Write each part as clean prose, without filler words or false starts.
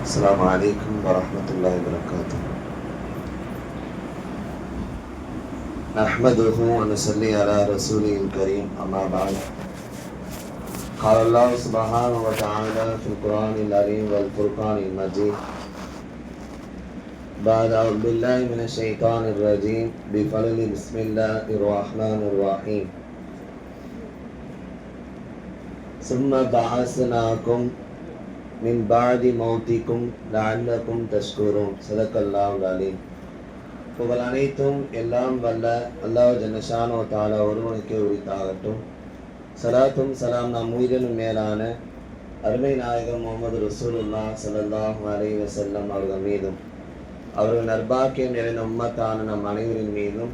السلام عليكم ورحمة الله وبركاته. نحمده ونصلي على رسوله الكريم أما بعد. قال الله سبحانه وتعالى في القرآن العظيم والفرقان المجيد بعد أعوذ بالله من الشيطان الرجيم بفضل بسم الله الرحمن الرحيم ثم بعثناكم من بعد மௌத்திக்கும் லஅல்லக்கும் தஷ்குரூன். ஸதகல்லாஹுல் அலீம். புகழ் அனைத்தும் எல்லாம் வல்ல அல்லாஹ் ஜல்லஷானு தஆலா ஒருவனுக்கே உரித்தாகட்டும். ஸலாத்தும் ஸலாம் நம் உயிரினும் மேலான அருமை நாயகம் முஹம்மது ரசூலுல்லாஹ் ஸல்லல்லாஹு அலைஹி வஸல்லம் அவர்கள் மீதும் அவர்கள் நற்பாக்கியம் நிறைந்த உம்மத்தான நம் அனைவரின் மீதும்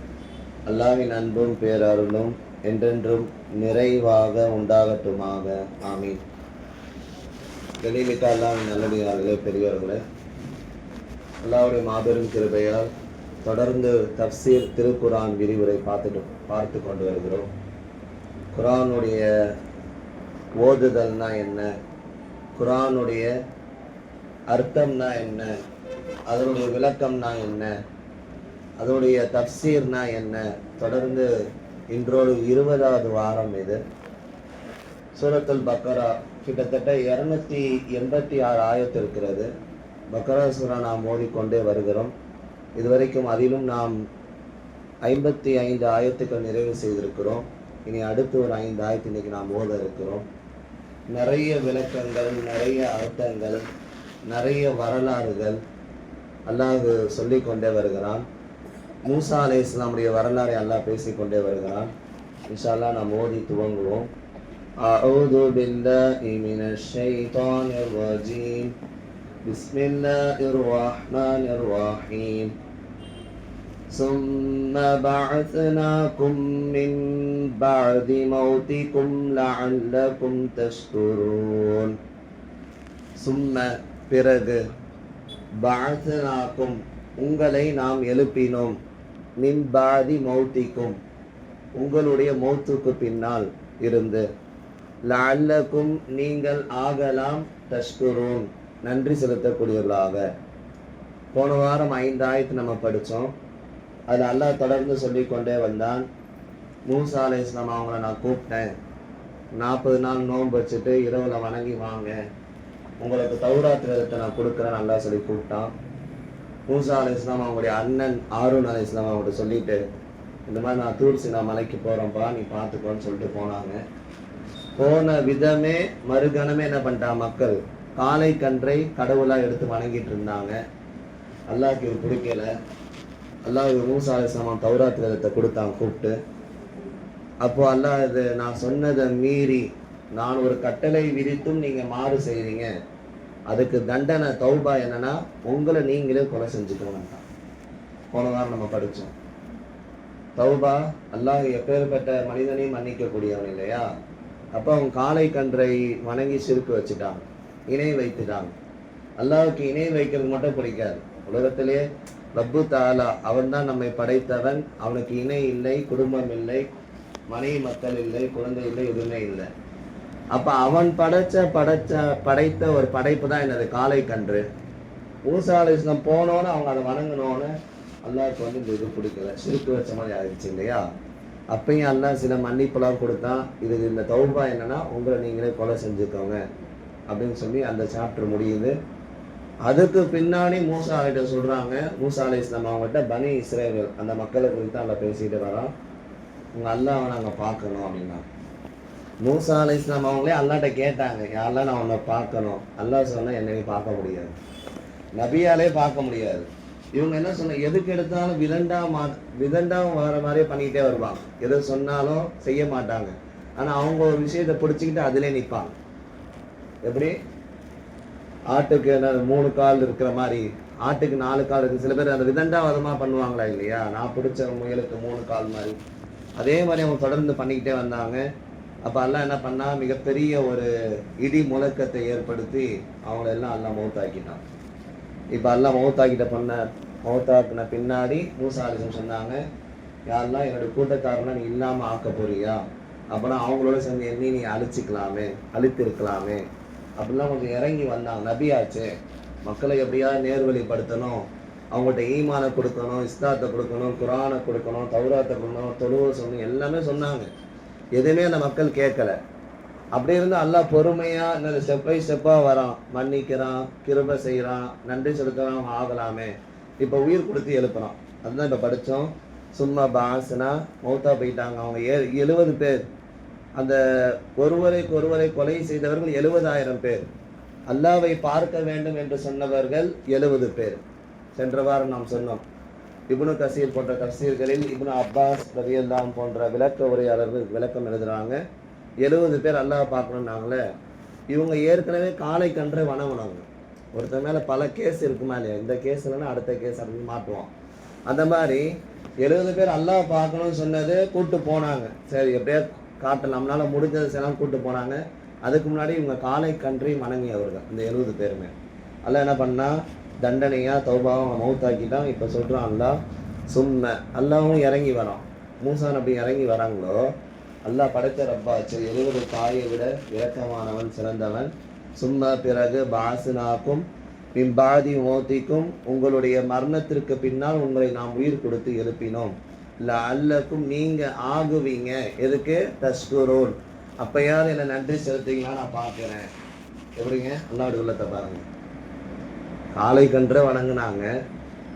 அல்லாஹ்வின் அன்பும் பேரருளும் என்றென்றும் நிறைவாக உண்டாகட்டுமாக. ஆமீன். கண்ணியமிக்க அல்லாஹ்வின் நல்லடியார்களே, பெரியவர்களே, அல்லாஹ்வுடைய மாபெரும் கிருபையால் தொடர்ந்து தஃப்சீர் திருக்குரான் விரிவுரை பார்த்து கொண்டு வருகிறோம். குரானுடைய ஓதுதல்னா என்ன, குரானுடைய அர்த்தம்னா என்ன, அதனுடைய விளக்கம்னா என்ன, அதனுடைய தஃப்சீர்னா என்ன, தொடர்ந்து இன்றோடு 20வது வாரம் இது. சூரத்துல் பக்கரா கிட்டத்தட்ட 286 ஆயத்து இருக்கிறது. பக்கரா சூரா நாம் ஓதிக்கொண்டே வருகிறோம். இதுவரைக்கும் அதிலும் நாம் 55 ஆயத்துக்கள் நிறைவு செய்திருக்கிறோம். இனி அடுத்து ஒரு 5 ஆயத்து இன்னைக்கு நாம் ஓத இருக்கிறோம். நிறைய விளக்கங்கள், நிறைய அர்த்தங்கள், நிறைய வரலாறுகள் அல்லாஹ் சொல்லிக்கொண்டே வருகிறான். மூசா அலைஹிஸ்ஸலாமுடைய வரலாறை அல்லாஹ் பேசிக்கொண்டே வருகிறான். இன்ஷா அல்லாஹ் நாம் ஓதி துவங்குவோம். أعوذ بالله من الشيطان الرجيم بسم الله الرحمن الرحيم ثم بعثناكم من بعد موتكم لعلكم تشكرون. ثم பிறகு بعثناكم உங்களை நாம் எழுப்பினோம், மின் பாதி மௌத்திக்கும் உங்களுடைய மௌத்துக்கு பின்னால் இருந்து, லஅல்லக்கும் நீங்கள் ஆகலாம், தஷ்குரூன் நன்றி செலுத்தக்கூடியவர்களாக. போன வாரம் 5 ஆயத்து நம்ம படித்தோம். அது அல்லாஹ் தொடர்ந்து சொல்லிக்கொண்டே வந்தான். மூசா அலைஹிஸ்ஸலாம் அவங்கள நான் கூப்பிட்டேன், 40 நாள் நோன்பு வச்சுட்டு இரவுல வணங்கி வாங்க, உங்களுக்கு தௌராத் வேதத்தை நான் கொடுக்குறேன் நல்லா சொல்லி கூப்பிட்டான். மூசா அலைஹிஸ்ஸலாம் அவங்களுடைய அண்ணன் ஹாரூன் அலைஹிஸ்ஸலாம் அவங்கள்ட்ட சொல்லிட்டு, இந்த மாதிரி நான் தூர் சீனா மலைக்கு போகிறேன்ப்பா, நீ பார்த்துக்கோன்னு சொல்லிட்டு போனாங்க. போன விதமே மறுகணமே என்ன பண்ணிட்டான், மக்கள் காளை கன்றை கடவுளாக எடுத்து வணங்கிட்டு இருந்தாங்க. அல்லாஹ்க்கு இது பிடிக்கல. அல்லாஹ் மூசா அலைஹிஸ்ஸலாம் தௌராத் வேதத்தை கொடுத்தான் கூப்பிட்டு. அப்போ அல்லாஹ் இது நான் சொன்னதை மீறி நான் ஒரு கட்டளை விதித்தும் நீங்கள் மாறு செய்கிறீங்க, அதுக்கு தண்டனை தௌபா என்னன்னா உங்களை நீங்களே கொலை செஞ்சுக்கணும். போன வாரம் நம்ம படித்தோம். தௌபா அல்லாஹ் எப்பேற்பட்ட மனிதனையும் மன்னிக்கக்கூடியவன் இல்லையா? அப்போ அவங்க காளை கன்றை வணங்கி சிறுக்கு வச்சுட்டாங்க, இணை வைத்துட்டாங்க. அல்லாஹ்வுக்கு இணை வைக்கிறது மட்டும் பிடிக்காது. உலகத்திலே ரப்பு தாலா அவன் தான் நம்மை படைத்தவன், அவனுக்கு இணை இல்லை, குடும்பம் இல்லை, மனைவி மக்கள் இல்லை, குழந்தை இல்லை, எதுவுமே இல்லை. அப்போ அவன் படைத்த ஒரு படைப்பு தான் என்னது, காளை கன்று. மூசா அலைஹிஸ்ஸலாம் போனோன்னு அவங்க அதை வணங்கினோன்னு அல்லாஹ்க்கு இந்த இது பிடிக்கல, சிறுக்கு வச்ச மாதிரி ஆயிடுச்சு இல்லையா? அப்பயும் அல்லாஹ் சில மன்னிப்புலாம் கொடுத்தான். இது இந்த தௌபா என்னன்னா உங்களை நீங்களே கொலை செஞ்சுக்கோங்க அப்படின்னு சொல்லி அந்த சாப்டர் முடியுது. அதுக்கு பின்னாடி மூசா அலைஹிட்ட சொல்றாங்க, மூசா அலைஹிஸ்ஸலாம் அவங்ககிட்ட பனி இஸ்ரேல் அந்த மக்களை குறித்து அல்லாஹ் பேசிட்டு வரான். உங்க அல்லாஹ்வை நாங்கள் பார்க்கணும் அப்படின்னா, மூசா அலைஹிஸ்ஸலாம் அவங்களே அல்லாஹ்ட்ட கேட்டாங்க, யாரெல்லாம் நான் உன்னை பார்க்கணும். அல்லாஹ் சொன்னா என்னையும் பார்க்க முடியாது, நபியாலே பார்க்க முடியாது. இவங்க என்ன சொன்ன, எதுக்கு எடுத்தாலும் விதண்டாவும் வர மாதிரியே பண்ணிக்கிட்டே வருவாங்க. எது சொன்னாலும் செய்ய மாட்டாங்க. ஆனால் அவங்க ஒரு விஷயத்தை பிடிச்சிக்கிட்டு அதிலே நிற்பாங்க. எப்படி ஆட்டுக்கு 3 கால் இருக்கிற மாதிரி ஆட்டுக்கு 4 கால் இருக்கு. சில பேர் அந்த விதண்டாவாதமாக பண்ணுவாங்களா இல்லையா? நான் பிடிச்ச முயலுக்கு 3 கால் மாதிரி. அதே மாதிரி அவங்க தொடர்ந்து பண்ணிக்கிட்டே வந்தாங்க. அப்போ அல்லாஹ் என்ன பண்ணா, மிகப்பெரிய ஒரு இடி முழக்கத்தை ஏற்படுத்தி அவங்களெல்லாம் அல்லாஹ் மௌத்தாக்கிட்டான். இப்போ அல்லாஹ் மௌத்தாக்கின பின்னாடி மூசா அலைஹிஸ்ஸலாம் சொன்னாங்க, யாரெல்லாம் என்னோட கூட்டக்காரனா நீ இல்லாமல் ஆக்க போறியா, அப்போனா அவங்களோட சேர்ந்து என்னையும் நீ அழிச்சிருக்கலாமே அப்படிலாம் கொஞ்சம் இறங்கி வந்தாங்க. நபியாச்சு, மக்களை எப்படியாவது நேர்வழிப்படுத்தணும், அவங்கள்ட்ட ஈமானை கொடுக்கணும், இஸ்லாத்தை கொடுக்கணும், குரானை கொடுக்கணும், தௌராத்தை கொடுக்கணும், தொழுவை சொல்லணும், எல்லாமே சொன்னாங்க. எதுவுமே அந்த மக்கள் கேட்கல. அப்படி இருந்து அல்லாஹ் பொறுமையாக இந்த ஸ்டெப் பை ஸ்டெப்பாக வரான், மன்னிக்கிறான், கிருபை செய்கிறான், நன்றி செலுத்துறான், ஆகலாமே. இப்போ உயிர் கொடுத்து எழுப்புறான். அதுதான் இப்போ படித்தோம். சும்மா பாசனா மௌத்தா போயிட்டாங்க. அவங்க 70 பேர். அந்த ஒருவரை கொலை செய்தவர்கள் 70,000 பேர். அல்லாவை பார்க்க வேண்டும் என்று சொன்னவர்கள் 70 பேர். சென்ற வாரம் நாம் சொன்னோம். இப்னு கசீர் போன்ற தஃசீர்களில் இப்னு அப்பாஸ் ரலியல்லாஹு போன்ற விளக்க உரையாளர்கள் விளக்கம் எழுதுகிறாங்க. 70 பேர் அல்லாஹ் பார்க்கணுன்னாங்களே. இவங்க ஏற்கனவே காலை கன்றை வணங்கினாங்க. ஒருத்தர் மேலே பல கேஸ் இருக்குமா இல்லையா, இந்த கேஸ் இல்லைன்னா அடுத்த கேஸ் அப்படின்னு மாட்டுவோம். அந்த மாதிரி 70 பேர் அல்லாஹ் பார்க்கணும்னு சொன்னது கூப்பிட்டு போனாங்க. சரி எப்படியா காட்டலாம், நம்மளால் முடிஞ்சது செய்யலாம், கூப்பிட்டு போனாங்க. அதுக்கு முன்னாடி இவங்க காலை கன்றை வணங்கியவர்கள் இந்த 70 பேருமே. அல்லாஹ் என்ன பண்ணால் தண்டனையாக தௌபாவை அவங்க மௌத்தாக்கிட்டான். இப்போ சொல்கிறான் அல்லாஹ் சும்மை அல்லாவும் இறங்கி வரான். மூசா நபி இறங்கி வராங்களோ, அல்லாஹ் படைத்த ரப்பாச்சு 70 தாயை விட இரக்கமானவன், சிறந்தவன். சும்மா பிறகு பாசுனாக்கும் பிம்பாதி மோத்திக்கும், உங்களுடைய மரணத்திற்கு பின்னால் உங்களை நாம் உயிர் கொடுத்து எழுப்பினோம். இல்லை அல்லக்கும் நீங்கள் ஆகுவீங்க. எதுக்கு? தஷ்குரோன், அப்பயாவது என்னை நன்றி செலுத்திங்களா நான் பார்க்குறேன். எப்படிங்க அல்லாஹ்வுடைய உள்ளத்தை பாருங்கள். காலை கன்று வணங்கினாங்க.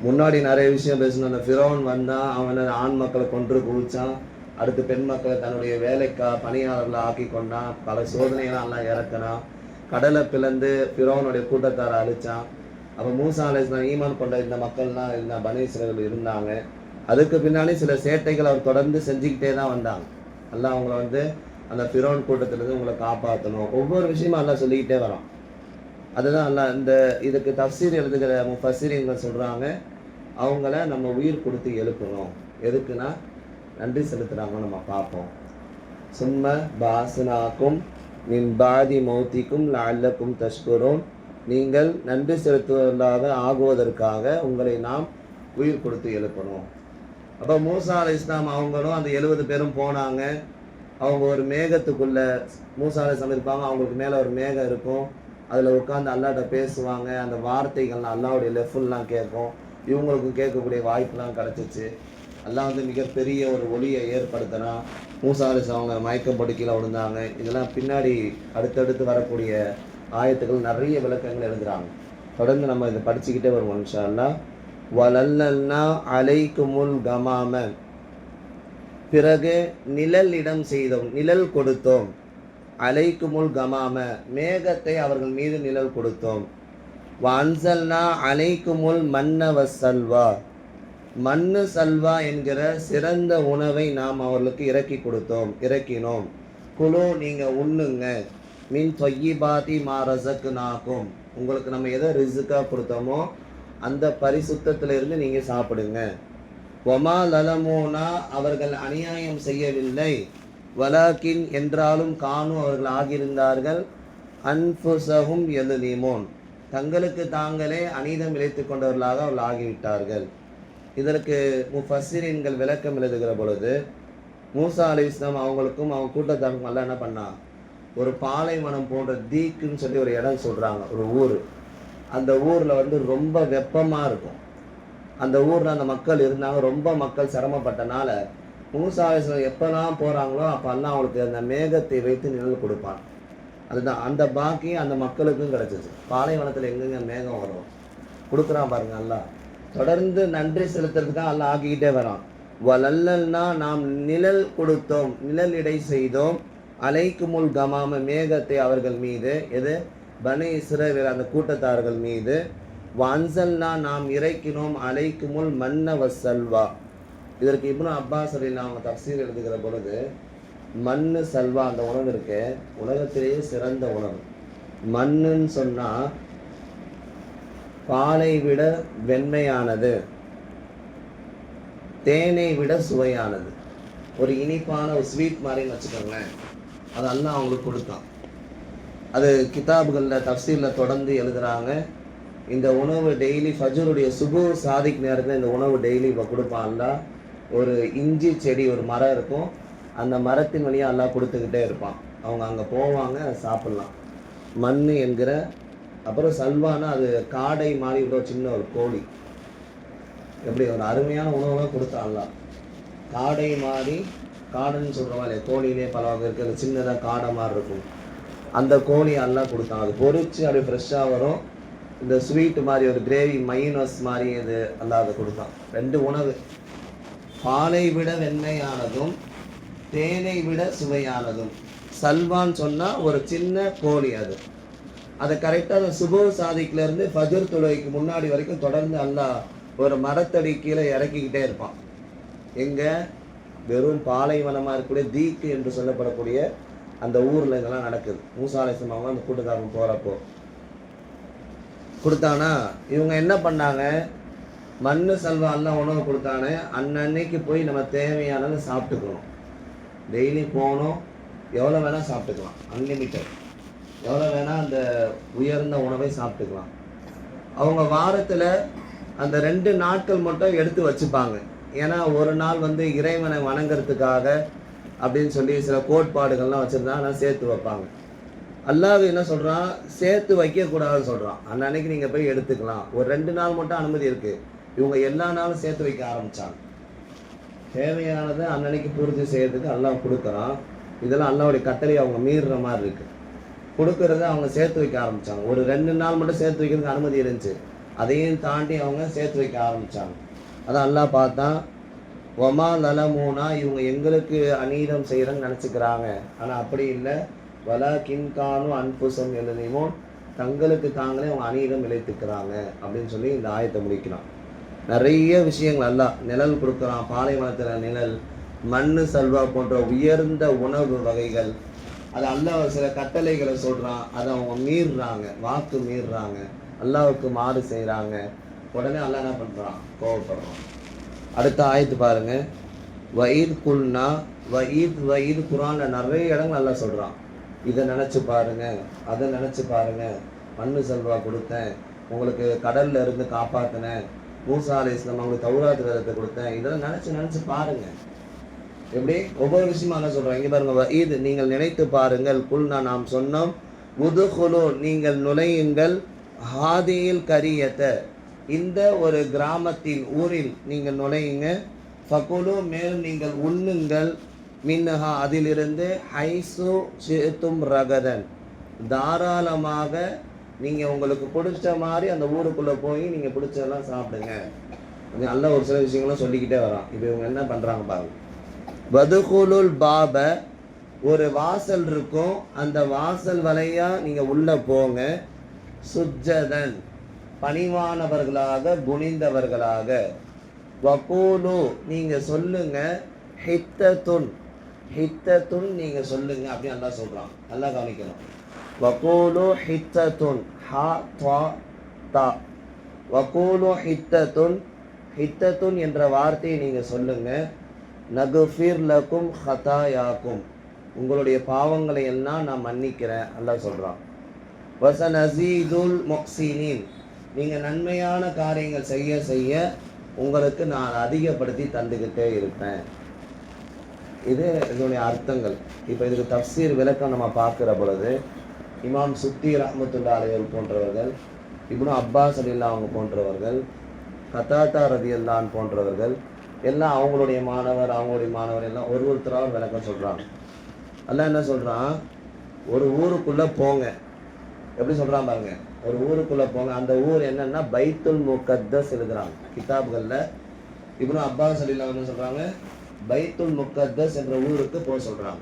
முன்னாடி நிறைய விஷயம் பேசணும். அந்த ஃபிரௌன் வந்தான், அவனை ஆண் மக்களை கொன்று குவிச்சான். அடுத்து பெண் மக்களை தன்னுடைய பணியாளர்களை ஆக்கி கொண்டான். பல சோதனைகளாம் எல்லாம் இறக்கினான். கடலை பிளந்து ஃபிரௌனுடைய கூட்டத்தாரை அழிச்சான். அப்போ மூசா அலைஹிஸ்ஸலாம் ஈமான் கொண்ட இந்த மக்கள்லாம் இந்த பனி இஸ்ரவேல் இருந்தாங்க. அதுக்கு பின்னாடி சில சேட்டைகள் அவர் தொடர்ந்து செஞ்சுக்கிட்டே தான் வந்தாங்க. அல்லாஹ் அவங்கள அந்த ஃபிரௌன் கூட்டத்திலேருந்து உங்களை காப்பாற்றணும், ஒவ்வொரு விஷயமும் அல்லாஹ் சொல்லிக்கிட்டே வரான். அதுதான் அல்லாஹ் இந்த இதுக்கு தஃசீர் எழுதுகிற முஃபஸ்ஸிரீன்கள் சொல்கிறாங்க, அவங்கள நம்ம உயிர் கொடுத்து எழுப்பணும். எதுக்குன்னா நன்றி செலுத்துகிறாங்க நம்ம பார்ப்போம். சும்ம பாசனாக்கும் மின் பாதி மௌத்திக்கும் லஅல்லக்கும் தஷ்குரூன், நீங்கள் நன்றி செலுத்துவதாக ஆகுவதற்காக உங்களை நாம் உயிர் கொடுத்து எழுப்பணும். அப்போ மூசா அலைஹிஸ்ஸலாம் அவங்களும் அந்த 70 பேரும் போனாங்க. அவங்க ஒரு மேகத்துக்குள்ளே மூசா அலைஹிஸ்ஸலாம் இருப்பாங்க. அவங்களுக்கு மேலே ஒரு மேகம் இருக்கும். அதில் உட்காந்து அல்லாஹ்ட்ட பேசுவாங்க. அந்த வார்த்தைகள்லாம் அல்லாஹ்வுடைய லெஃபுல்லாம் கேட்கும். இவங்களுக்கு கேட்கக்கூடிய வாய்ப்புலாம் கிடச்சிச்சு. அல்லாஹ் மிகப்பெரிய ஒரு ஒளியை ஏற்படுத்தினா. மூசா அலைஹிஸ்ஸலாம் அவங்க மயக்கம் போட்டு கீழே விழுந்தாங்க. இதெல்லாம் பின்னாடி அடுத்தடுத்து வரக்கூடிய ஆயத்துக்கள் நிறைய விளக்கங்கள் எழுதுகிறாங்க. தொடர்ந்து நம்ம இதை படிச்சுக்கிட்டே வருவோம் இன்ஷா அல்லாஹ். வலல்லல்னா அலைக்குமுல் கமாம, பிறகு நிழல் இடம் செய்தோம், நிழல் கொடுத்தோம். அலைக்குமுல் கமாம, மேகத்தை அவர்கள் மீது நிழல் கொடுத்தோம். வன்சல்னா அலைக்குமுல் மன்ன வசல்வா, மண்ணு சல்வா என்கிற சிறந்த உணவை நாம் அவர்களுக்கு இறக்கினோம். குழு நீங்கள் உண்ணுங்க. மின் தொய்யிபாதி மா ரஸக்னாக்கும், உங்களுக்கு நம்ம எதை ரிஸ்க்காக கொடுத்தோமோ அந்த பரிசுத்தத்திலிருந்து நீங்கள் சாப்பிடுங்க. ஒமா லலமோனா, அவர்கள் அநியாயம் செய்யவில்லை. வலாக்கின் என்றாலும் கானு, அவர்கள் ஆகியிருந்தார்கள். அன்ஃபுஸஹும் யதுலிமூன், தங்களுக்கு தாங்களே அநீதம் இழைத்து கொண்டவர்களாக அவர்கள் ஆகிவிட்டார்கள். இதற்கு முஃபஸ்ஸிரீன்கள் விளக்கம் எழுதுகிற பொழுது, மூசா அலைஹிஸ்ஸலாம் அவங்களுக்கும் அவங்க கூட்டத்தாருக்கும் எல்லாம் என்ன பண்ணா, ஒரு பாலைவனம் போன்ற தீக்குன்னு சொல்லி ஒரு இடம் சொல்கிறாங்க, ஒரு ஊர். அந்த ஊரில் ரொம்ப வெப்பமாக இருக்கும். அந்த ஊரில் அந்த மக்கள் இருந்தாங்க. ரொம்ப மக்கள் சிரமப்பட்டனால மூசா அலைஹிஸ்ஸலாம் எப்போலாம் போகிறாங்களோ அப்போல்லாம் அவங்களுக்கு அந்த மேகத்தை வைத்து நிழல் கொடுப்பாங்க. அதுதான் அந்த பாக்கி அந்த மக்களுக்கும் கிடச்சிச்சு. பாலைவனத்தில் எங்கெங்க மேகம் வரும், கொடுக்குறான் பாருங்க அல்லாஹ். தொடர்ந்து நன்றி செலுத்துறதுக்காக அல்லாஹ் ஆக்கிக்கிட்டே வரான். வலல்லல்னா, நாம் நிழல் கொடுத்தோம், நிழல் இடை செய்தோம். அலைக்குமுல் கமாம, மேகத்தை அவர்கள் மீது, எது பனி இஸ்ரவேல் அந்த கூட்டத்தார்கள் மீது. வன்சல்னா, நாம் இறக்கினோம். அலைக்குமுல் மன்ன வசல்வா, இதற்கு இப்னு அப்பாஸ் அவங்க தஃசீர் எழுதுகிற பொழுது, மண்ணு சல்வா அந்த உணவு இருக்கு, உலகத்திலேயே சிறந்த உணவு. மண்ணுன்னு சொன்னால் பாலை விட வெண்மையானது, தேனை விட சுவையானது, ஒரு இனிப்பான ஒரு ஸ்வீட் மாதிரின்னு வச்சுக்கோங்களேன். அதெல்லாம் அவங்களுக்கு கொடுத்தான். அது கிதாபுகளில் தஃசீரில் தொடர்ந்து எழுதுகிறாங்க. இந்த உணவு டெய்லி ஃபஜ்ருடைய சுபு சாதிக் நேரத்தில் இந்த உணவு டெய்லி இப்போ கொடுப்பான்ல. ஒரு இஞ்சி செடி, ஒரு மரம் இருக்கும், அந்த மரத்தின் வழியாக எல்லாம் கொடுத்துக்கிட்டே இருப்பான். அவங்க அங்கே போவாங்க, சாப்பிட்லாம். மண் என்கிற அப்புறம் சல்வானா அது காடை மாதிரி இவ்வளோ சின்ன ஒரு கோழி, எப்படி ஒரு அருமையான உணவுலாம் கொடுத்தான்லாம். காடை மாதிரி, காடைன்னு சொல்கிறோமா இல்லையா, கோழியிலே பல வகை இருக்குது, சின்னதாக காடை மாதிரி இருக்கும், அந்த கோழி எல்லாம் கொடுத்தான். அது பொரிச்சு அப்படியே ஃப்ரெஷ்ஷாக வரும். இந்த ஸ்வீட்டு மாதிரி ஒரு கிரேவி மைனஸ் மாதிரி இது எல்லாம் அதை கொடுத்தான். 2 உணவு, பாலை விட வெண்மையானதும் தேனை விட சுவையானதும். சல்வான் சொன்னால் ஒரு சின்ன கோழி, அதை கரெக்டாக அந்த சுபோ சாதிக்கிலேருந்து ஃபஜர் தொழுகைக்கு முன்னாடி வரைக்கும் தொடர்ந்து அல்லாஹ் ஒரு மரத்தடி கீழே இறக்கிக்கிட்டே இருப்பான். எங்கே? வெறும் பாலைவனமாக இருக்கக்கூடிய தீக்கு என்று சொல்லப்படக்கூடிய அந்த ஊரில் இதெல்லாம் நடக்குது. மூசா அலைஹிஸ்ஸலாம் அவங்க அந்த கூட்டத்தாரன் போகிறப்போ கொடுத்தானா, இவங்க என்ன பண்ணாங்க, மண்ணு சல்வா எல்லாம் உணவு கொடுத்தானே, அன்னன்னைக்கு போய் நம்ம தேவையானதை சாப்பிட்டுக்கணும். டெய்லி போகணும், எவ்வளோ வேணால் சாப்பிட்டுக்கலாம், அன்லிமிட்டட், எவ்வளோ வேணால் அந்த உயர்ந்த உணவை சாப்பிட்டுக்கலாம். அவங்க வாரத்தில் அந்த 2 நாட்கள் மட்டும் எடுத்து வச்சுப்பாங்க. ஏன்னா ஒரு நாள் இறைவனை வணங்குறதுக்காக அப்படின்னு சொல்லி சில கோட்பாடுகள்லாம் வச்சுருந்தா ஆனால் சேர்த்து வைப்பாங்க. அல்லாஹ் என்ன சொல்கிறான், சேர்த்து வைக்கக்கூடாதுன்னு சொல்கிறான். அன்னைக்கு நீங்கள் போய் எடுத்துக்கலாம், ஒரு 2 நாள் மட்டும் அனுமதி இருக்குது. இவங்க எல்லா நாளும் சேர்த்து வைக்க ஆரம்பித்தாங்க. தேவையானதை அன்னைக்கு பூர்த்தி செய்யறதுக்கு அல்லாஹ் கொடுக்குறான். இதெல்லாம் அல்லாஹ்வுடைய கட்டளையை அவங்க மீறுற மாதிரி இருக்குது. கொடுக்கறத அவங்க சேர்த்து வைக்க ஆரம்பித்தாங்க. ஒரு 2 நாள் மட்டும் சேர்த்து வைக்கிறதுக்கு அனுமதி இருந்துச்சு, அதையும் தாண்டி அவங்க சேர்த்து வைக்க ஆரம்பித்தாங்க. அதான் அல்லாஹ் பார்த்தா, ஒமா லலமூனா, இவங்க எங்களுக்கு அநீதம் செய்கிறன்னு நினச்சிக்கிறாங்க, ஆனால் அப்படி இல்லை, வலா கின்கானும் அன்புசம் எழுதிமோ, தங்களுக்கு தாங்களே அவங்க அநீதம் இழைத்துக்கிறாங்க அப்படின்னு சொல்லி இந்த ஆயத்தை முடிக்கலாம். நிறைய விஷயங்கள் அல்லாஹ் நிழல் கொடுக்குறான். பாலைவனத்தில் நிழல், மண்ணு சல்வா போன்ற உயர்ந்த உணவு வகைகள், அது அல்லாஹ் சில கட்டளைகளை சொல்கிறான், அதை அவங்க மீறுறாங்க, வாக்கு மீறுறாங்க, அல்லாஹ்வுக்கு மாறு செய்கிறாங்க. உடனே அல்லாஹ் என்ன பண்ணுறான், கோவப்படுறான். அடுத்த ஆயத்து பாருங்க, வயீத் குல்னா வயீத் குரானில் நிறைய இடங்கள் அல்லாஹ் சொல்கிறான். இதை நினச்சி பாருங்க, அதை நினச்சி பாருங்க, மண்ணு செல்வா கொடுத்தேன், உங்களுக்கு கடல்ல இருந்து காப்பாற்றினேன், மூசா அலைஹிஸ்ஸலாம் அவங்களுக்கு தௌராத் வேதத்தை கொடுத்தேன், இதெல்லாம் நினச்சி பாருங்க. எப்படி ஒவ்வொரு விஷயமா என்ன சொல்கிறோம், இங்கே பாருங்க, வயீத் நீங்கள் நினைத்து பாருங்கள், குல்னா நாம் சொன்னோம், உதுகுலு நீங்கள் நுழையுங்கள், ஹாதியில் கரியத்தை இந்த ஒரு கிராமத்தின் ஊரில் நீங்கள் நுழையுங்க, ஃபகுலு மேலும் நீங்கள் உண்ணுங்கள், மின்னஹா அதிலிருந்து, ஹைசு ஷிஅ்தும் ரகதன் தாராளமாக நீங்கள் உங்களுக்கு பிடிச்ச மாதிரி அந்த ஊருக்குள்ளே போய் நீங்கள் பிடிச்சதெல்லாம் சாப்பிடுங்க. நல்ல ஒரு சில விஷயங்களும் சொல்லிக்கிட்டே வரான். இப்போ இவங்க என்ன பண்ணுறாங்க பாருங்க, வதுகுலுல் பாப ஒரு வாசல் இருக்கும், அந்த வாசல் வழியாக நீங்கள் உள்ளே போங்க, சுஜ்ஜதன் பணிவானவர்களாக குனிந்தவர்களாக, வகூலு நீங்கள் சொல்லுங்க, ஹித்தத்துன் ஹித்தத்துன் நீங்கள் சொல்லுங்க அப்படின்னு நல்லா சொல்கிறான். நல்லா கவனிக்கணும், வகூலு ஹித்தத்துன் ஹா துவா தா, வகூலு ஹித்தத்துன் ஹித்தத்துன் என்ற வார்த்தையை நீங்கள் சொல்லுங்க, நகுஃபிர் லக்கும் ஹதாயாக்கும் உங்களுடைய பாவங்களை எல்லாம் நான் மன்னிக்கிறேன் அல்லாஹ் சொல்கிறான். வஸனஸீதுல் முஹ்ஸினீன் நீங்கள் நன்மையான காரியங்கள் செய்ய செய்ய உங்களுக்கு நான் அதிகப்படுத்தி தந்துக்கிட்டே இருப்பேன். இது இதனுடைய அர்த்தங்கள். இப்போ இதுக்கு தஃப்சீர் விளக்கம் நம்ம பார்க்குற பொழுது, இமாம் சுத்தி ரஹ்மத்துல்லாஹி அலைஹி போன்றவர்கள், இப்னு அப்பாஸ் ரலியல்லாஹு அவங்க போன்றவர்கள், கதாதா ரலியல்லாஹு அன்ஹு போன்றவர்கள் எல்லாம் அவங்களுடைய மாணவர் எல்லாம் ஒருத்தராக விளக்கம் சொல்கிறாங்க. அல்லாஹ் என்ன சொல்கிறான், ஒரு ஊருக்குள்ளே போங்க, எப்படி சொல்கிறான் பாருங்க, ஒரு ஊருக்குள்ளே போங்க, அந்த ஊர் என்னன்னா பைத்துல் முகத்தஸ் எழுதுறாங்க கிதாபுகளில். இப்னு அப்பாஸ் ரலியல்லாஹு அன்ஹு சொல்கிறாங்க, பைத்துல் முகத்தஸ் என்ற ஊருக்கு போக சொல்கிறாங்க.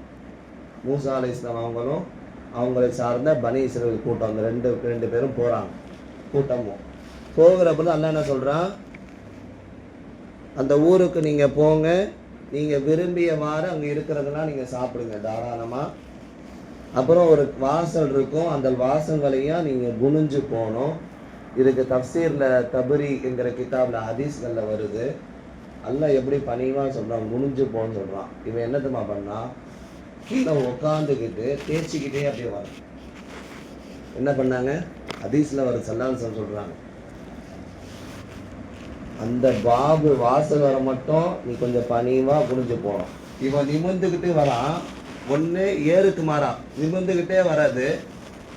மூசா அலைஹிஸ்ஸலாம் அவங்களும் அவங்களை சார்ந்த பனி இஸ்ரவேல் கூட்டம், அந்த ரெண்டு பேரும் போகிறாங்க. கூட்டமும் போகிற பொழுது அல்லாஹ் என்ன சொல்கிறான், அந்த ஊருக்கு நீங்கள் போங்க, நீங்கள் விரும்பியவாறு அங்கே இருக்கிறதெல்லாம் நீங்கள் சாப்பிடுங்க தாராளமாக. அப்புறம் ஒரு வாசல் இருக்கும், அந்த வாசல் வழியாக நீங்கள் குனிஞ்சு போகணும். இதுக்கு தஃப்சீரில் தபரி என்கிற கிதாபில் ஹதீஸ்களில் வருது. அல்லாஹ் எப்படி பணிவாக சொல்கிறான், குனிஞ்சு போன்னு சொல்கிறான். இவன் என்னத்தமா பண்ணால் கீழே உட்காந்துக்கிட்டு தேய்ச்சிக்கிட்டே அப்படியே வர என்ன பண்ணாங்க, ஹதீஸில் வர சல்லாஹ் சொல்கிறாங்க, அந்த பாபு வாசல் வர மட்டும் நீ கொஞ்சம் பணிவாக குனிஞ்சு போகணும். இவன் நிமிர்ந்துக்கிட்டு வரான், ஒன்று ஏறுக்கு மாறான், நிமிர்ந்துக்கிட்டே வராது,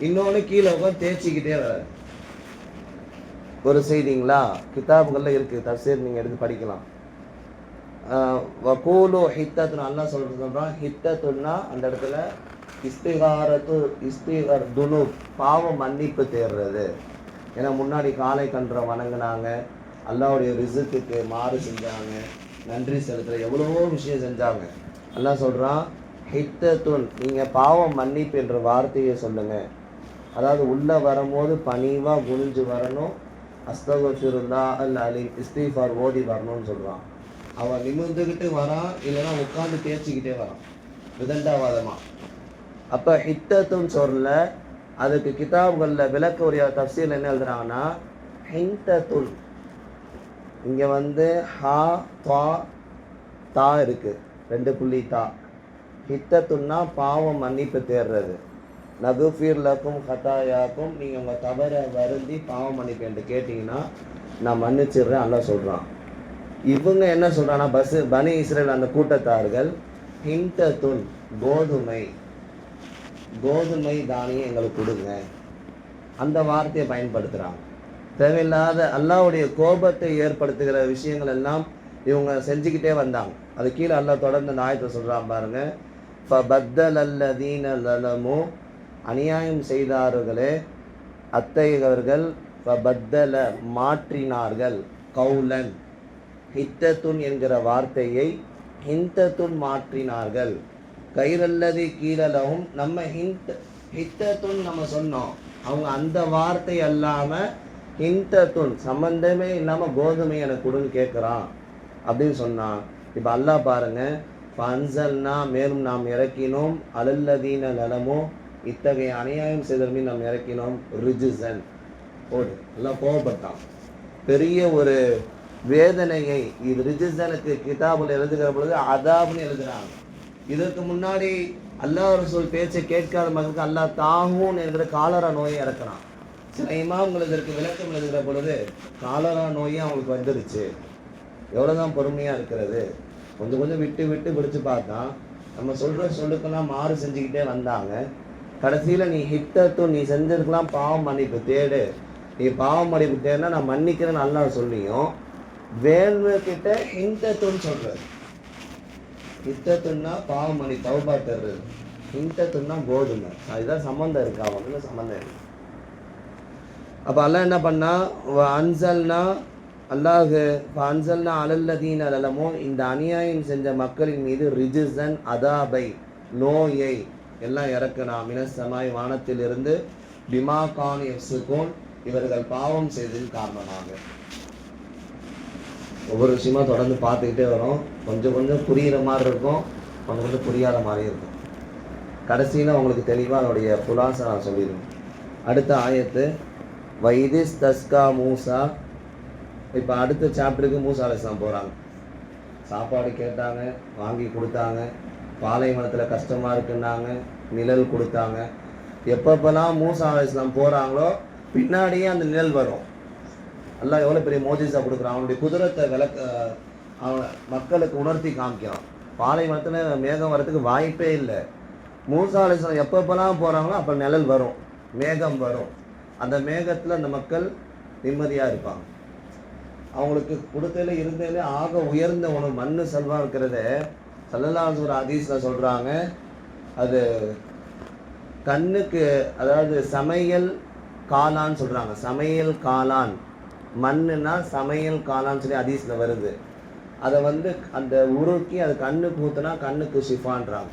இன்னொன்று கீழே உட்காந்து தேய்ச்சிக்கிட்டே வராது. ஒரு செய்திங்களா கிதாபுகளில் இருக்குது, தஃசீர் நீங்கள் எடுத்து படிக்கலாம். வகூலு ஹித்தத்துன்னு அல்லா சொல்கிறான். ஹித்தத்துன்னா அந்த இடத்துல இஸ்திகார் துனு, பாவம் மன்னிப்பு தேடுறது. ஏன்னா முன்னாடி காலை கன்ற வணங்கினாங்க, அல்லாவுடைய ரிசுக்கு மாறு செஞ்சாங்க, நன்றி செலுத்துகிற எவ்வளவோ விஷயம் செஞ்சாங்க. அல்லாஹ் சொல்கிறான் ஹித்தத்துன், நீங்கள் பாவம் மன்னிப்பு என்ற வார்த்தையை சொல்லுங்கள். அதாவது உள்ளே வரும்போது பணிவாக குனிஞ்சு வரணும், அஸ்தக்ஃபிருல்லா அல் அலீம் இஸ்திஃபார் ஓதி வரணும்னு சொல்கிறான். அவன் நிமிர்ந்துக்கிட்டு வரான், இல்லைன்னா உட்காந்து தேய்ச்சிக்கிட்டே வரான் விதண்டாவாதமாக. அப்போ ஹித்தத்துன்னு சொல்ல அதுக்கு கிதாப்களில் விளக்க உரிய தஃசீல் என்ன எழுதுறாங்கன்னா ஹிந்தத்துன். இங்கே ஹா தா தா இருக்குது, 2 புள்ளி தா. ஹித்தத்துன்னா பாவம் மன்னிப்பு தேடுறது. நகுஃபீர் லக்கும் ஹதாயாக்கும், நீங்கள் உங்கள் தவறை வருந்தி பாவம் மன்னிப்பு என்று கேட்டிங்கன்னா நான் மன்னிச்சிடுறேன் அல்லாஹ் சொல்கிறான். இவங்க என்ன சொல்கிறான்னா பனி இஸ்ரேல் அந்த கூட்டத்தார்கள் ஹிந்தத்துன் கோதுமை தானியம் எங்களுக்கு கொடுங்க, அந்த வார்த்தையை பயன்படுத்துகிறாங்க. தேவையில்லாத அல்லாஹ்வுடைய கோபத்தை ஏற்படுத்துகிற விஷயங்கள் எல்லாம் இவங்க செஞ்சுக்கிட்டே வந்தாங்க. அது கீழே அல்லாஹ் தொடர்ந்து அந்த ஆயத்தை சொல்கிறான் பாருங்க. ஃபபத்தலல்லதீன லலமு, அநியாயம் செய்தார்களே அத்தகையவர்கள், ஃபபத்தல மாற்றினார்கள், கௌலன் ஹித்தத்துன் என்கிற வார்த்தையை ஹிந்தத்துன் மாற்றினார்கள். கைரல்லதி கீழலவும், நம்ம ஹித்தத்துன் நம்ம சொன்னோம், அவங்க அந்த வார்த்தை அல்லாமல் ஹிந்தத்துன் சம்பந்தமே இல்லாமல் கோதுமை எனக்கு கொடுன்னு கேட்குறான் அப்படின்னு சொன்னான். இப்போ அல்லாஹ் பாருங்க, ஃபன்சல்னா மேலும் நாம் இறக்கினோம், அலல்லதீன லலமோ இத்தகைய அநியாயம் செய்தவர்கள் நாம் இறக்கினோம், ரிஜிசன் ஓடு எல்லாம் கோவப்பட்டான். பெரிய ஒரு வேதனையை இது ரிஜிசனுக்கு கிதாபில் எழுதுகிற பொழுது அதாப்னு எழுதுகிறாங்க. இதற்கு முன்னாடி அல்லாஹ் ரசூல் பேச்சை கேட்காத மக்களுக்கு அல்லாஹ் தாகூன் என்கிற காலரா நோயை இறக்குறான். சில இமாம்கள் இதற்கு விளக்கம் எழுதுகிற பொழுது காலரா நோயே அவங்களுக்கு வந்துருச்சு. எவ்வளோதான் பொறுமையாக இருக்கிறது, கொஞ்சம் கொஞ்சம் விட்டு விட்டு பிடிச்சு பார்த்தா நம்ம சொல்கிற சொல்லுக்கெல்லாம் மாறு செஞ்சுக்கிட்டே வந்தாங்க. கடைசியில் நீ ஹித்தத்தும் நீ செஞ்சதுக்கெல்லாம் பாவம் மன்னிப்பு தேடு, நீ பாவம் மன்னிப்பு தேடுனா நான் மன்னிக்கிறேன்னு அல்லாஹ் சொல்லியும் வேணுக்கிட்ட ஹிந்தத்துன்னு சொல்கிறது. ஹித்தத்துன்னா பாவம் மன்னி தௌபா தர்றது, ஹிந்தத்துன்னா கோதுமை. அதுதான் சம்மந்தம் இருக்கா, அவங்களுக்கு சம்மந்தம் இருக்கு. அப்போ அல்லாஹ் என்ன பண்ணா, அன்சல்னா அன்சல்னா அலல்லதீன அலலமோ, இந்த அநியாயம் செஞ்ச மக்களின் மீது ரிஜிசன் அதாபை நோயை எல்லாம் இறக்குனா, மினசமாய் வானத்திலிருந்து, பிமா கான் எஃப்சுகோன் இவர்கள் பாவம் செய்ததின் காரணமாக. ஒவ்வொரு விஷயமா தொடர்ந்து பார்த்துக்கிட்டே வரும். கொஞ்சம் கொஞ்சம் புரிகிற மாதிரி இருக்கும், கொஞ்சம் கொஞ்சம் புரியாத மாதிரி இருக்கும். கடைசியில் உங்களுக்கு தெளிவாக அதோடைய புலாசை நான் சொல்லிடுவேன். அடுத்த ஆயத்து வைதிஸ் தஸ்கா மூசா. இப்போ அடுத்த சாப்டருக்கு மூசா அலைஹிஸ்ஸலாம் போகிறாங்க. சாப்பாடு கேட்டாங்க, வாங்கி கொடுத்தாங்க. பாலைவனத்தில் கஷ்டமாக இருக்குன்னாங்க, நிழல் கொடுத்தாங்க. எப்பப்பெல்லாம் மூசா அலைஹிஸ்ஸலாம் போகிறாங்களோ பின்னாடியே அந்த நிழல் வரும். அல்லாஹ் எவ்வளோ பெரிய மோஜிஸா கொடுக்குறான். அவனுடைய குதிரத்தை அவன் மக்களுக்கு உணர்த்தி காமிக்கிறான். பாலைவனத்தில் மேகம் வரத்துக்கு வாய்ப்பே இல்லை. மூசா அலைஹிஸ்ஸலாம் எப்பப்பெல்லாம் போகிறாங்களோ அப்போ நிழல் வரும், மேகம் வரும். அந்த மேகத்தில் அந்த மக்கள் நிம்மதியாக இருப்பாங்க. அவங்களுக்கு கொடுத்ததில் இருந்ததில் ஆக உயர்ந்த உணவு மண்ணு செல்வா இருக்கிறத ஸல்லல்லாஹு அலைஹி வஸல்லம் ஹதீஸில் சொல்கிறாங்க. அது கண்ணுக்கு, அதாவது சமையல் காளான்னு சொல்கிறாங்க. சமையல் காளான், மண்ணுன்னா சமையல் காளான்னு சொல்லி ஹதீஸில் வருது. அதை அந்த உருக்கி அது கண்ணுக்கு ஊற்றுனா கண்ணுக்கு ஷிஃபான்றாங்க.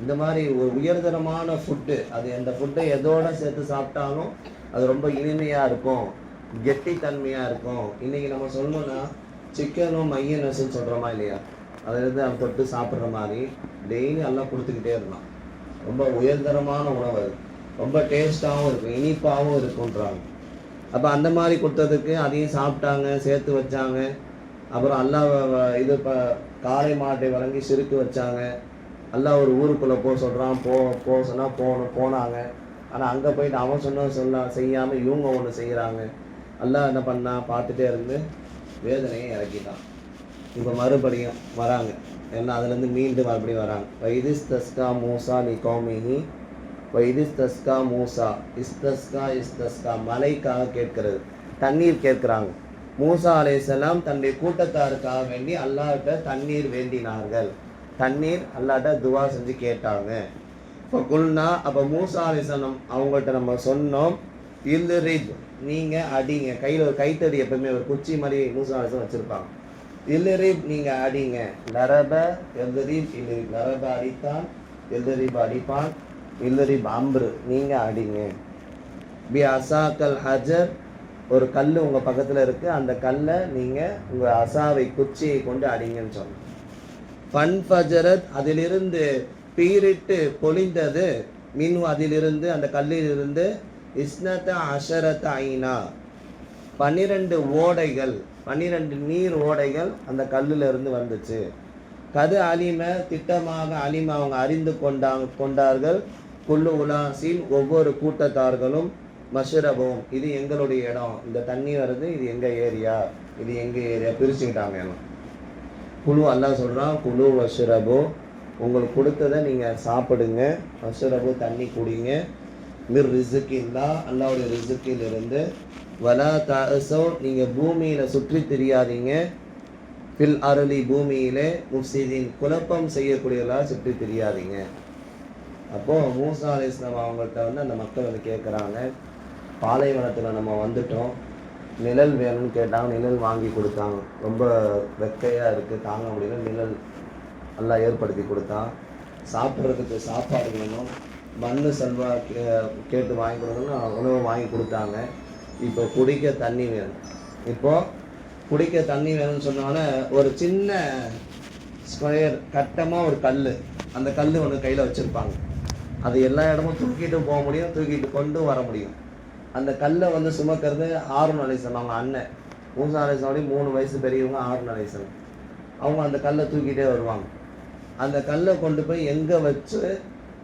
இந்த மாதிரி ஒரு உயர்தரமான ஃபுட்டு, அது எந்த ஃபுட்டை எதோட சேர்த்து சாப்பிட்டாலும் அது ரொம்ப இனிமையாக இருக்கும், கெட்டித்தன்மையாக இருக்கும். இன்றைக்கி நம்ம சொல்லணும்னா சிக்கனும் மையனஸ்ன்னு சொல்கிறோமா இல்லையா, அதிலிருந்து நம்ம தொட்டு சாப்பிட்ற மாதிரி டெய்லி எல்லாம் கொடுத்துக்கிட்டே இருக்கலாம். ரொம்ப உயர்தரமான உணவு, அது ரொம்ப டேஸ்ட்டாகவும் இருக்கும், இனிப்பாகவும் இருக்குன்றாங்க. அப்போ அந்த மாதிரி கொடுத்ததுக்கு அதையும் சாப்பிட்டாங்க, சேர்த்து வச்சாங்க. அப்புறம் அல்லாஹ் இது காளை மாட்டை வழங்கி சிறுக்கு வச்சாங்க. அல்லாஹ் ஒரு ஊருக்குள்ளே போக சொல்கிறான், போ சொன்னால் போனாங்க. ஆனால் அங்கே போயிட்டு அவன் செய்யாமல் இவங்க ஒன்று செய்கிறாங்க. அல்லாஹ் என்ன பண்ணா, பார்த்துட்டே இருந்து வேதனையை இறக்கிட்டான். இப்போ மறுபடியும் வராங்க, ஏன்னா அதுலேருந்து மீண்டும் மறுபடியும் வராங்க. வைதிஸ் தஸ்கா மூசா லி கௌமிஹி, இஸ்தஸ்கா மூசா, இஸ்தஸ்கா மலைக்காக கேட்கிறது, தண்ணீர் கேட்குறாங்க. மூசா அலைஹிஸ்ஸலாம் தன்னுடைய கூட்டத்தாருக்காக வேண்டி அல்லாஹ்கிட்ட தண்ணீர் வேண்டினார்கள். தண்ணீர் அல்லாஹ்கிட்ட துவா செஞ்சு கேட்டாங்க. இப்போ குல்னா, அப்போ மூசா அலைஹிஸ்ஸலாம் அவங்கள்ட்ட நம்ம சொன்னோம், இல்லுரிப், நீங்கள் அடிங்க. கையில் ஒரு கைத்தடி, எப்பவுமே ஒரு குச்சி மாதிரி மூசா அலைஹிஸ்ஸலாம் வச்சுருப்பாங்க. இல்லுரிப், நீங்கள் அடிங்க. லரப எல்லுரிப் இல்லுரிப், லரப அடித்தான், எல்லுரிப் அடிப்பான், இல்லுரிப் அம்ரு, நீங்கள் அடிங்க. பி அசாக்கல் ஹஜர், ஒரு கல் உங்கள் பக்கத்தில் இருக்குது, அந்த கல்லை நீங்கள் உங்கள் அசாவை குச்சியை கொண்டு அடிங்கன்னு சொன்னோம். ஃபன் ஃபஜரத், அதிலிருந்து பீரிட்டு பொழிந்தது, மின், அதிலிருந்து அந்த கல்லிலிருந்து இஸ்னத அஷரத் ஐனா, 12 ஓடைகள், 12 நீர் ஓடைகள் அந்த கல்லிலிருந்து வந்துச்சு. கது அலிம, திட்டமாக அலிம, அவங்க அறிந்து கொண்டார்கள், குல்லு உலாசின், ஒவ்வொரு கூட்டத்தார்களும், மஷ்ரபும், இது எங்களுடைய இடம், இந்த தண்ணி வருது, இது எங்கள் ஏரியா, இது எங்கள் ஏரியா, பிரிச்சுக்கிட்டாங்க எல்லாம். குழு அல்லாஹ் சொல்கிறான், குழு வஷ்ரபு, உங்களுக்கு கொடுத்ததை நீங்கள் சாப்பிடுங்க, வஷ்ரபு தண்ணி குடிங்க, மிர் ரிசுக்கில்லா, அல்லாவுடைய ரிசுக்கில் இருந்து, வலா தஅஸோ, நீங்கள் பூமியில் சுற்றி திரியாதீங்க, ஃபில் அருளி, பூமியிலே, முஃப்சிதீன், குழப்பம் செய்யக்கூடியவர்களாக சுற்றி திரியாதீங்க. அப்போது மூசா அலைஹிஸ்ஸலாம் அவங்கள்ட்ட வந்து அந்த மக்கள் வந்து கேட்குறாங்க, பாலைவனத்தில் நம்ம வந்துட்டோம், நிழல் வேணும்னு கேட்டாங்க, நிழல் வாங்கி கொடுத்தாங்க. ரொம்ப வெக்கையாக இருக்குது, தாங்க முடியல, நிழல் எல்லாம் ஏற்படுத்தி கொடுத்தான். சாப்பிட்றதுக்கு சாப்பாடு வேணும், மண் சல்வா கேட்டு வாங்கி கொடுக்கணும்னு உணவு வாங்கி கொடுத்தாங்க. இப்போ குடிக்க தண்ணி வேணும். இப்போது குடிக்க தண்ணி வேணும்னு சொன்னோன்னே ஒரு சின்ன ஸ்கொயர் கட்டமாக ஒரு கல், அந்த கல் ஒன்று கையில் வச்சுருப்பாங்க. அது எல்லா இடமும் தூக்கிட்டு போக முடியும், தூக்கிட்டு கொண்டு வர முடியும். அந்த கல்லை வந்து சுமக்கிறது ஹாரூன் அலைஹிஸ்ஸலாம், அவங்க அண்ணன். மூசா அலைஹிஸ்ஸலாம் 3 வயசு பெரியவங்க ஹாரூன் அலைஹிஸ்ஸலாம். அவங்க அந்த கல்லை தூக்கிட்டே வருவாங்க. அந்த கல்லை கொண்டு போய் எங்கே வச்சு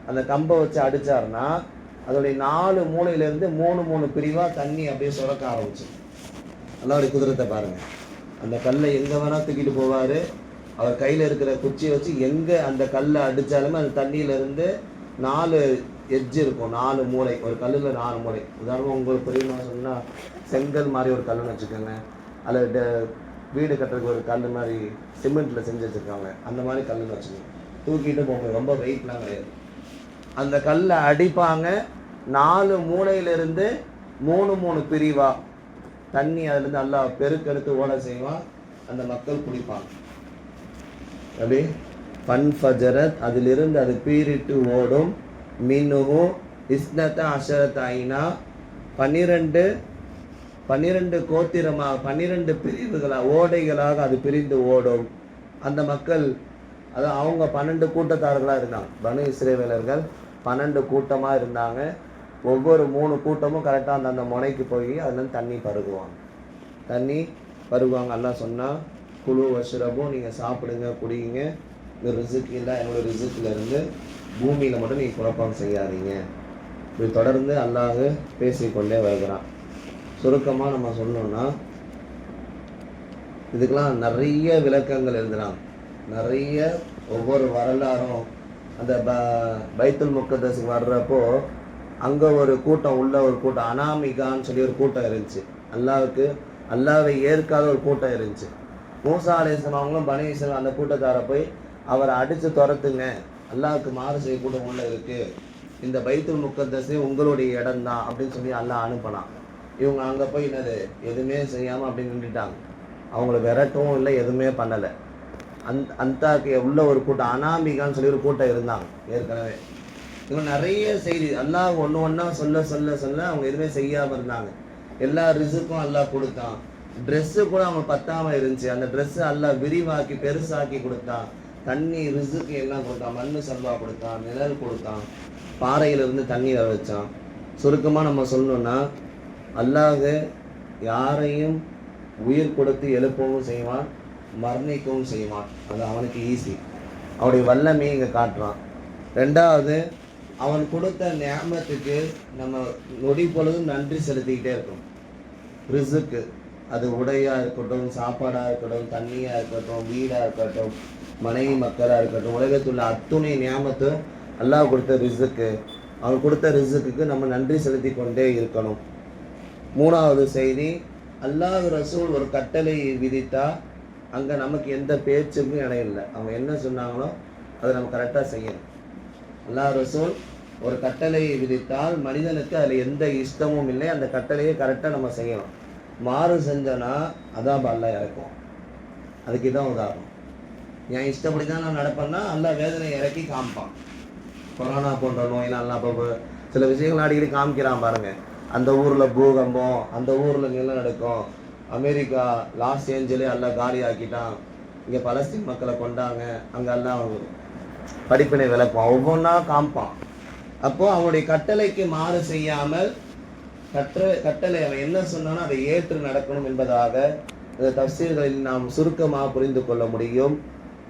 அந்த கம்பை வச்சு அடித்தாருன்னா, அதோடைய 4 மூலையிலேருந்து 3 பிரிவாக தண்ணி அப்படியே சுரக்க ஆரம்பிச்சு. அல்லாஹ்வுடைய குதிரத்தை பாருங்கள். அந்த கல்லை எங்கே வேணால் தூக்கிட்டு போவார். அவர் கையில் இருக்கிற குச்சியை வச்சு எங்கே அந்த கல்லை அடித்தாலுமே அந்த தண்ணியிலேருந்து 4 எட்ஜ் இருக்கும், 4 மூளை, ஒரு கல்லில் 4 மூளை. உதாரணமாக உங்களுக்கு புரியுமா சொன்னால், செங்கல் மாதிரி ஒரு கல்லுன்னு வச்சுக்கோங்க, அதில் வீடு கட்டுறதுக்கு ஒரு கல் மாதிரி சிமெண்ட்டில் செஞ்சு வச்சுருக்காங்க, அந்த மாதிரி கல்லுன்னு வச்சுக்கோங்க. தூக்கிட்டு போங்க, ரொம்ப வெயிட்லாம் கிடையாது. அந்த கல்லை அடிப்பாங்க, 4 மூலையிலிருந்து 3 பிரிவாக தண்ணி அதுலேருந்து நல்லா பெருக்கெடுத்து ஓட செய்வான். அந்த மக்கள் குடிப்பாங்க. அப்படி ஃபன் ஃபஜரத், அதிலிருந்து அது பீரிட்டு ஓடும், மின்னுஹு இஸ்னத அஷரத் ஐனா, 12 கோத்திரமாக, 12 பிரிவுகளாக, ஓடைகளாக அது பிரிந்து ஓடும். அந்த மக்கள், அது அவங்க 12 கூட்டத்தார்களாக இருந்தாங்க. பனு இஸ்ரவேலர்கள் 12 கூட்டமாக இருந்தாங்க. ஒவ்வொரு 3 கூட்டமும் கரெக்டாக அந்த முனைக்கு போய் அதுலேருந்து தண்ணி பருகுவாங்க. அல்லாஹ் சொன்னால், குழு வஷ்ரபும், நீங்கள் சாப்பிடுங்க, குடிங்க, இந்த ரிசுக் இல்லை, என்னோட ரிசுக்கில் இருந்து பூமியில் மட்டும் நீங்கள் குழப்பம் செய்யாதீங்க. இப்படி தொடர்ந்து அல்லாஹ் பேசிக்கொண்டே வருகிறான். சுருக்கமாக நம்ம சொன்னோம்னா, இதுக்கெல்லாம் நிறைய விளக்கங்கள் எழுதுகிறாங்க. நிறைய ஒவ்வொரு வரலாறும். அந்த பைத்துல் முக்கத்தஸுக்கு வர்றப்போ அங்கே ஒரு கூட்டம், உள்ள ஒரு கூட்டம், அனாமிகான்னு சொல்லி ஒரு கூட்டம் இருந்துச்சு. அல்லாவை ஏற்காத ஒரு கூட்டம் இருந்துச்சு. மூசா அலைஹிஸ்ஸலாம் அவங்களும் பனி இஸ்ராயீல் அந்த கூட்டத்தாரை போய் அவரை அடித்து துரத்துங்க, அல்லாஹ்வுக்கு மாறு செய்ய கூட்டம் உள்ள இருக்குது, இந்த பைத்துல் முக்கத்தஸு உங்களுடைய இடம் தான் அப்படின்னு சொல்லி அல்லாஹ் அனுப்பினான். இவங்க அங்கே போய் என்னது எதுவுமே செய்யாமல் அப்படி நின்றுட்டாங்க. அவங்கள விரட்டவும் இல்லை, எதுவுமே பண்ணலை. அந்தாக்கிய உள்ள ஒரு கூட்டம், அனாமிகான்னு சொல்லி ஒரு கூட்டம் இருந்தாங்க ஏற்கனவே. இவங்க நிறைய செய்தி அல்லாஹ் ஒன்று ஒன்றா சொல்ல அவங்க எதுவுமே செய்யாமல் இருந்தாங்க. எல்லா ரிசுக்கும் அல்லாஹ் கொடுத்தான். ட்ரெஸ்ஸு கூட அவங்க பத்தாமல் இருந்துச்சு. அந்த ட்ரெஸ்ஸு அல்லாஹ் விரிவாக்கி பெருசாக்கி கொடுத்தான். தண்ணி ரிசுக்கு எல்லாம் கொடுத்தான். மண்ணு சல்வா கொடுத்தான், நிழல் கொடுத்தான், பாறையிலிருந்து தண்ணி வர வச்சான். சுருக்கமாக நம்ம சொல்லணுன்னா, அல்லாஹ் யாரையும் உயிர் கொடுத்து எழுப்பவும் செய்வான், மரணிக்கவும் செய்வான். அது அவனுக்கு ஈஸி. அவனுடைய வல்லமையை இங்கே காட்டுறான். ரெண்டாவது, அவன் கொடுத்த நியாமத்துக்கு நம்ம நொடி பொழுதும் நன்றி செலுத்திக்கிட்டே இருக்கணும். ரிசுக்கு, அது உடையாக இருக்கட்டும், சாப்பாடாக இருக்கட்டும், தண்ணியாக இருக்கட்டும், வீடாக இருக்கட்டும், மனைவி மக்களாக இருக்கட்டும், உலகத்துள்ள அத்துணை நியாமத்து அல்லாஹ் கொடுத்த ரிசுக்கு. அவங்க கொடுத்த ரிசுக்கு நம்ம நன்றி செலுத்தி கொண்டே இருக்கணும். மூணாவது செய்தி, அல்லாஹ் ரசூல் ஒரு கட்டளை விதித்தா அங்கே நமக்கு எந்த பேச்சுக்கும் இடம் இல்லை. அவங்க என்ன சொன்னாங்களோ அதை நம்ம கரெக்டாக செய்யணும். அல்லாஹ் ரசூல் ஒரு கட்டளையை விதித்தால் மனிதனுக்கு அதில் எந்த இஷ்டமும் இல்லை, அந்த கட்டளையை கரெக்டாக நம்ம செய்யணும். மாறு செஞ்சோன்னா அதான் அல்லாஹ் இறக்கும். அதுக்கு தான் உதாரணம். என் இஷ்டப்படி தான் நான் நடப்பேன்னா அல்லாஹ் வேதனை இறக்கி காமிப்பான். கொரோனா போன்ற நோயெல்லாம் எல்லாம் அப்போ சில விஷயங்கள் அடிக்கடி காமிக்கிறான் பாருங்க. அந்த ஊரில் பூகம்பம், அந்த ஊரில் நிலநடுக்கம், அமெரிக்கா லாஸ் ஏஞ்சலே எல்லாம் காலி ஆக்கிட்டான், இங்கே பலஸ்தீன் மக்களை கொண்டாங்க, அங்கே எல்லாம் படிப்பினை விளக்குவான், ஒவ்வொன்றா காமிப்பான். அப்போது அவனுடைய கட்டளைக்கு மாறு செய்யாமல் கட்டளை அவன் என்ன சொன்னானோ அதை ஏற்று நடக்கணும் என்பதாக இந்த தஃசீர்களில் நாம் சுருக்கமாக புரிந்து கொள்ள முடியும்.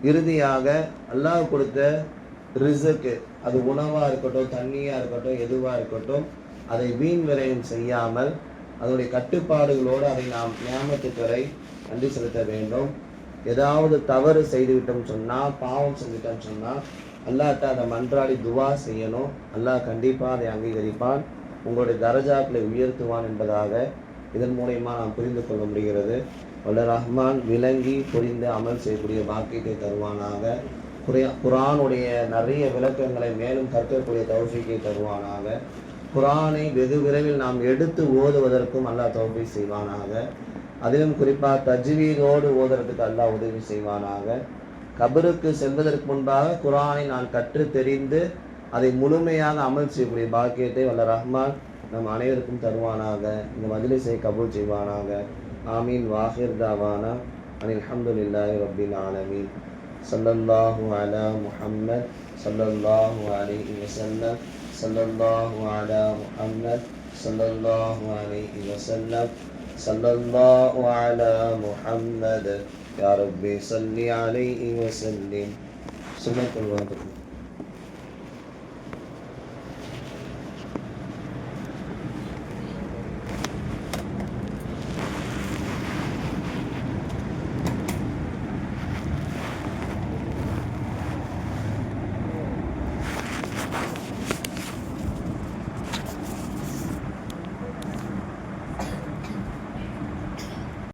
இறுதியாக அல்லாஹ் கொடுத்த ரிசுக்கு, அது உணவாக இருக்கட்டும், தண்ணியாக இருக்கட்டும், எதுவாக இருக்கட்டும், அதை வீண் விரயம் செய்யாமல் அதனுடைய கட்டுப்பாடுகளோடு அதை நாம் நியாமத்துக்கு நன்றி செலுத்த வேண்டும். ஏதாவது தவறு செய்துவிட்டோம் சொன்னால், பாவம் செஞ்சுட்டோம் சொன்னால் அல்லாஹ்ட்ட அதை மன்றாடி துவா செய்யணும். அல்லாஹ் கண்டிப்பாக அதை அங்கீகரிப்பான், உங்களுடைய தரஜாக்களை உயர்த்துவான் என்பதாக இதன் மூலயமா நாம் புரிந்து கொள்ள முடிகிறது. வல்ல ரஹ்மான் விளங்கி புரிந்து அமல் செய்யக்கூடிய பாக்கியத்தை தருவானாக. குர்ஆனுடைய நிறைய விளக்கங்களை மேலும் கற்கக்கூடிய தௌஃபீக்கை தருவானாக. குர்ஆனை வெகு விரைவில் நாம் எடுத்து ஓதுவதற்கும் அல்லாஹ் தௌஃபீக் செய்வானாக. அதிலும் குறிப்பாக தஜ்வீதோடு ஓதுறதுக்கு அல்லாஹ் உதவி செய்வானாக. கபருக்கு செல்வதற்கு முன்பாக குர்ஆனை நான் கற்று தெரிந்து அதை முழுமையாக அமல் செய்யக்கூடிய பாக்கியத்தை வல்ல ரஹ்மான் நம் அனைவருக்கும் தருவானாக. இந்த மஜ்லிஸை கபூல் செய்வானாக. ஆமீன். வாஹிர் தாவானா அனில் ஹம்துலில்லாஹி ரப்பில் ஆலமீன். ஸல்லல்லாஹு அலா முஹம்மத் ஸல்லல்லாஹு அலைஹி வஸல்லம். ஸல்லல்லாஹு அலா முஹம்மத் ஸல்லல்லாஹு அலைஹி வஸல்லம். ஸல்லல்லாஹு அலா முஹம்மத் யா ரப்பி ஸல்லி அலைஹி வஸல்லிம். சுன்னத்துல் வாஹித்.